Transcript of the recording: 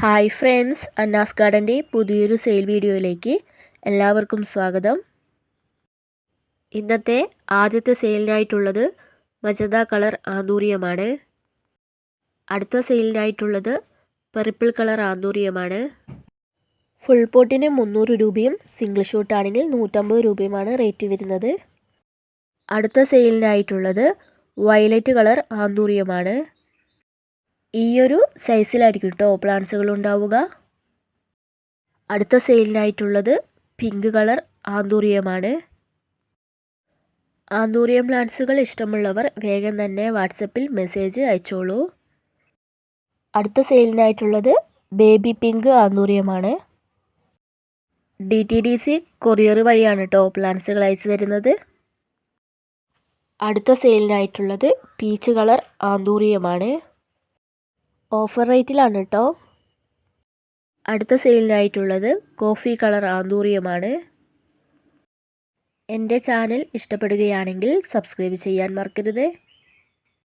Hi friends, അന്നാസ് ഗാർഡൻ്റെ പുതിയൊരു sale വീഡിയോയിലേക്ക് എല്ലാവർക്കും സ്വാഗതം. ഇന്നത്തെ ആദ്യത്തെ സെയിലിനായിട്ടുള്ളത് മജന്ത കളർ ആന്തൂറിയമാണ്. അടുത്ത സെയിലിനായിട്ടുള്ളത് പർപ്പിൾ കളർ ആന്തൂറിയമാണ്. ഫുൾ പോട്ടിന് 300 രൂപയും സിംഗിൾ ഷോട്ട് ആണെങ്കിൽ 150 രൂപയുമാണ് റേറ്റ് വരുന്നത്. അടുത്ത സെയിലിനായിട്ടുള്ളത് വയലറ്റ് കളർ ആന്തൂറിയമാണ്. ഈയൊരു സൈസിലായിരിക്കും കേട്ടോ പ്ലാന്റ്സുകൾ ഉണ്ടാവുക. അടുത്ത സെയിലിനായിട്ടുള്ളത് പിങ്ക് കളർ ആന്തൂറിയമാണ്. ആന്തൂറിയം പ്ലാന്റ്സുകൾ ഇഷ്ടമുള്ളവർ വേഗം തന്നെ വാട്സപ്പിൽ മെസ്സേജ് അയച്ചോളൂ. അടുത്ത സെയിലിനായിട്ടുള്ളത് ബേബി പിങ്ക് ആന്തൂറിയമാണ്. DTDC കൊറിയർ വഴിയാണ് കേട്ടോ പ്ലാന്റ്സുകൾ അയച്ചു തരുന്നത്. അടുത്ത സെയിലിനായിട്ടുള്ളത് പീച്ച് കളർ ആന്തൂറിയമാണ്. ഓഫർ റേറ്റിലാണ് കേട്ടോ. അടുത്ത സെയിലിനായിട്ടുള്ളത് കോഫി കളർ ആന്തൂറിയമാണ്. എൻ്റെ ചാനൽ ഇഷ്ടപ്പെടുകയാണെങ്കിൽ സബ്സ്ക്രൈബ് ചെയ്യാൻ മറക്കരുത്.